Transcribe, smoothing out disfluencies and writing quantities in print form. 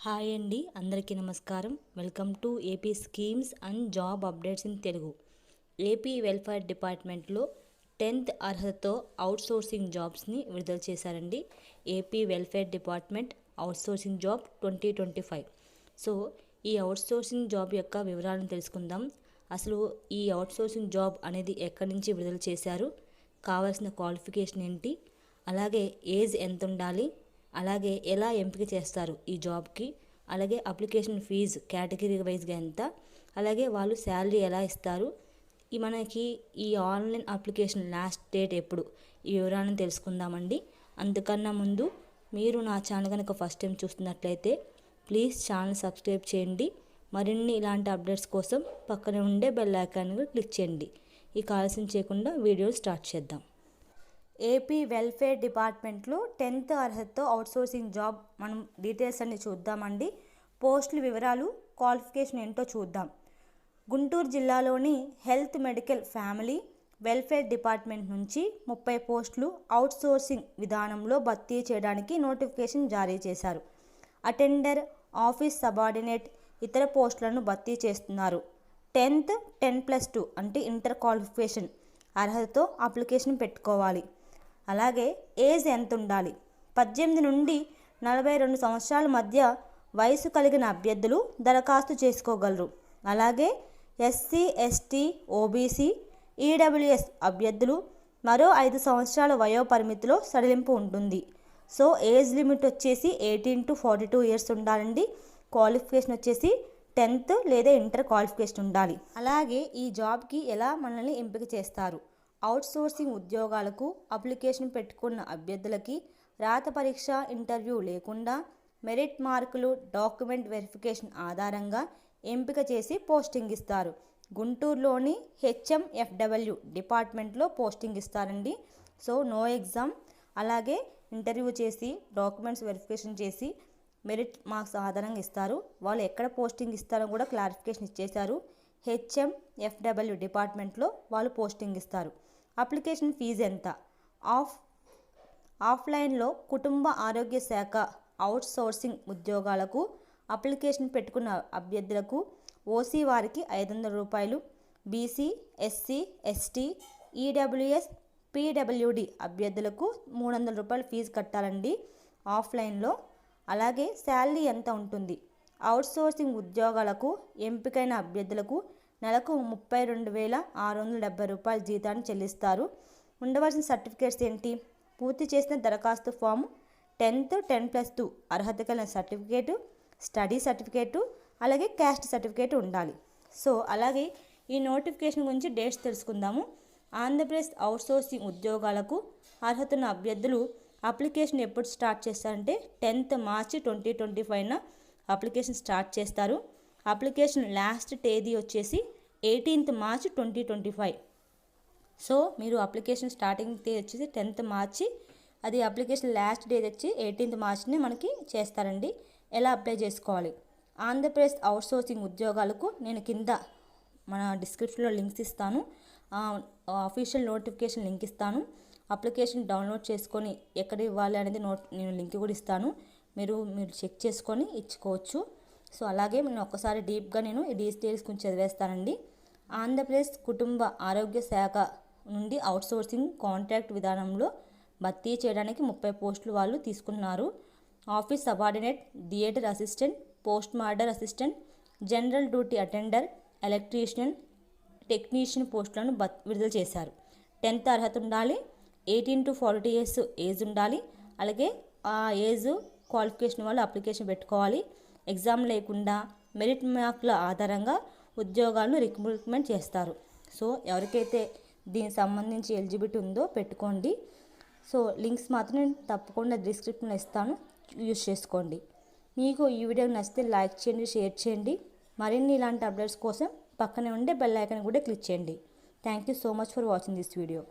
Hi అండి, అందరికీ నమస్కారం. Welcome to AP schemes and job updates in Telugu. AP welfare డిపార్ట్మెంట్లో 10th అర్హతతో అవుట్సోర్సింగ్ జాబ్స్ని విడుదల చేశారండి. AP welfare department outsourcing job 2025. So ఈ అవుట్సోర్సింగ్ జాబ్ యొక్క వివరాలను తెలుసుకుందాం. అసలు ఈ అవుట్సోర్సింగ్ జాబ్ అనేది ఎక్కడి నుంచి విడుదల చేశారు, కావాల్సిన క్వాలిఫికేషన్ ఏంటి, అలాగే ఏజ్ ఎంత ఉండాలి, అలాగే ఎలా ఎంపిక చేస్తారు ఈ జాబ్కి, అలాగే అప్లికేషన్ ఫీజు కేటగిరీ వైజ్గా ఎంత, అలాగే వాళ్ళు శాలరీ ఎలా ఇస్తారు, మనకి ఈ ఆన్లైన్ అప్లికేషన్ లాస్ట్ డేట్ ఎప్పుడు, ఈ వివరాలను తెలుసుకుందామండి. అందుకన్నా ముందు మీరు నా ఛానల్ కనుక ఫస్ట్ టైం చూస్తున్నట్లయితే ప్లీజ్ ఛానల్ సబ్స్క్రైబ్ చేయండి. మరిన్ని ఇలాంటి అప్డేట్స్ కోసం పక్కనే ఉండే బెల్ ఐకాన్ క్లిక్ చేయండి. ఈ ఆలస్యం చేయకుండా వీడియో స్టార్ట్ చేద్దాం. ఏపీ వెల్ఫేర్ డిపార్ట్మెంట్లో 10th అర్హతతో అవుట్సోర్సింగ్ జాబ్ మనం డీటెయిల్స్ అన్ని చూద్దామండి. పోస్టుల వివరాలు, క్వాలిఫికేషన్ ఏంటో చూద్దాం. గుంటూరు జిల్లాలోని health, medical, family welfare department నుంచి 30 పోస్టులు అవుట్సోర్సింగ్ విధానంలో భర్తీ చేయడానికి నోటిఫికేషన్ జారీ చేశారు. అటెండర్, ఆఫీస్ సబార్డినేట్, ఇతర పోస్టులను భర్తీ చేస్తున్నారు. 10th 10+2 అంటే ఇంటర్ క్వాలిఫికేషన్ అర్హతతో అప్లికేషన్ పెట్టుకోవాలి. అలాగే ఏజ్ ఎంత ఉండాలి, 18 నుండి 42 సంవత్సరాల మధ్య వయసు కలిగిన అభ్యర్థులు దరఖాస్తు చేసుకోగలరు. అలాగే ఎస్సీ, ఎస్టీ, ఓబీసీ, ఈడబ్ల్యూఎస్ అభ్యర్థులు మరో 5 సంవత్సరాల వయో పరిమితిలో సడలింపు ఉంటుంది. సో ఏజ్ లిమిట్ వచ్చేసి 18 to 42 ఇయర్స్ ఉండాలండి. క్వాలిఫికేషన్ వచ్చేసి 10th లేదా ఇంటర్ క్వాలిఫికేషన్ ఉండాలి. అలాగే ఈ జాబ్కి ఎలా మనల్ని ఎంపిక చేస్తారు, అవుట్సోర్సింగ్ ఉద్యోగాలకు అప్లికేషన్ పెట్టుకున్న అభ్యర్థులకి రాత పరీక్ష, ఇంటర్వ్యూ లేకుండా మెరిట్ మార్కులు, డాక్యుమెంట్ వెరిఫికేషన్ ఆధారంగా ఎంపిక చేసి పోస్టింగ్ ఇస్తారు. గుంటూరులోని HMFW డిపార్ట్మెంట్లో పోస్టింగ్ ఇస్తారండి. సో నో ఎగ్జామ్, అలాగే ఇంటర్వ్యూ చేసి డాక్యుమెంట్స్ వెరిఫికేషన్ చేసి మెరిట్ మార్క్స్ ఆధారంగా ఇస్తారు. వాళ్ళు ఎక్కడ పోస్టింగ్ ఇస్తారో కూడా క్లారిఫికేషన్ ఇచ్చేశారు. HMFW డిపార్ట్మెంట్లో వాళ్ళు పోస్టింగ్ ఇస్తారు. అప్లికేషన్ ఫీజు ఎంత? ఆఫ్లైన్లో కుటుంబ ఆరోగ్య శాఖ అవుట్సోర్సింగ్ ఉద్యోగాలకు అప్లికేషన్ పెట్టుకున్న అభ్యర్థులకు ఓసీ వారికి 500 రూపాయలు, BC, SC, ST, EWS, PWD అభ్యర్థులకు 300 రూపాయలు ఫీజు కట్టాలండి ఆఫ్లైన్లో. అలాగే శాలరీ ఎంత ఉంటుంది? అవుట్సోర్సింగ్ ఉద్యోగాలకు ఎంపికైన అభ్యర్థులకు నెలకు 32,670 రూపాయల జీతాన్ని చెల్లిస్తారు. ఉండవలసిన సర్టిఫికేట్స్ ఏంటి? పూర్తి చేసిన దరఖాస్తు ఫాము, 10th 10+2 అర్హత కలిగిన సర్టిఫికేటు, స్టడీ సర్టిఫికేటు, అలాగే క్యాస్ట్ సర్టిఫికేట్ ఉండాలి. సో అలాగే ఈ నోటిఫికేషన్ గురించి డేట్స్ తెలుసుకుందాము. ఆంధ్రప్రదేశ్ అవుట్సోర్సింగ్ ఉద్యోగాలకు అర్హత ఉన్న అభ్యర్థులు అప్లికేషన్ ఎప్పుడు స్టార్ట్ చేస్తారంటే 10th మార్చి 2025న అప్లికేషన్ స్టార్ట్ చేస్తారు. అప్లికేషన్ లాస్ట్ తేదీ వచ్చేసి 18th మార్చ్ 2025. సో మీరు అప్లికేషన్ స్టార్టింగ్ తేదీ వచ్చేసి 10th మార్చి, అది అప్లికేషన్ లాస్ట్ డేట్ వచ్చి 18th మార్చిని మనకి చేస్తారండి. ఎలా అప్లై చేసుకోవాలి? ఆంధ్రప్రదేశ్ అవుట్సోర్సింగ్ ఉద్యోగాలకు నేను కింద మన డిస్క్రిప్షన్లో లింక్స్ ఇస్తాను, అఫీషియల్ నోటిఫికేషన్ లింక్ ఇస్తాను. అప్లికేషన్ డౌన్లోడ్ చేసుకొని ఎక్కడ ఇవ్వాలి అనేది నేను లింక్ కూడా ఇస్తాను. మీరు చెక్ చేసుకొని ఇచ్చుకోవచ్చు. సో అలాగే నేను ఒక్కసారి డీప్గా నేను ఈ డీటెయిల్స్ కొంచెం చదివేస్తానండి. ఆంధ్రప్రదేశ్ కుటుంబ ఆరోగ్య శాఖ నుండి అవుట్సోర్సింగ్ కాంట్రాక్ట్ విధానంలో భర్తీ చేయడానికి 30 పోస్టులు వాళ్ళు తీసుకున్నారు. Office subordinate, theatre assistant, post mortem assistant, general duty attender, electrician, technician పోస్టులను విడుదల చేశారు. 10th అర్హత ఉండాలి, 18 to 42 ఇయర్స్ ఏజ్ ఉండాలి. అలాగే ఆ ఏజ్ క్వాలిఫికేషన్ వాళ్ళు అప్లికేషన్ పెట్టుకోవాలి. ఎగ్జామ్ లేకుండా మెరిట్ మార్కుల ఆధారంగా ఉద్యోగాలను రిక్రూట్మెంట్ చేస్తారు. సో ఎవరికైతే దీనికి సంబంధించి ఎలిజిబిలిటీ ఉందో పెట్టుకోండి. సో లింక్స్ మాత్రం నేను తప్పకుండా డిస్క్రిప్షన్లో ఇస్తాను, యూజ్ చేసుకోండి. మీకు ఈ వీడియో నచ్చితే లైక్ చేయండి, షేర్ చేయండి. మరిన్ని ఇలాంటి అప్డేట్స్ కోసం పక్కనే ఉండే బెల్ ఐకాన్ కూడా క్లిక్ చేయండి. Thank you so much for watching this video.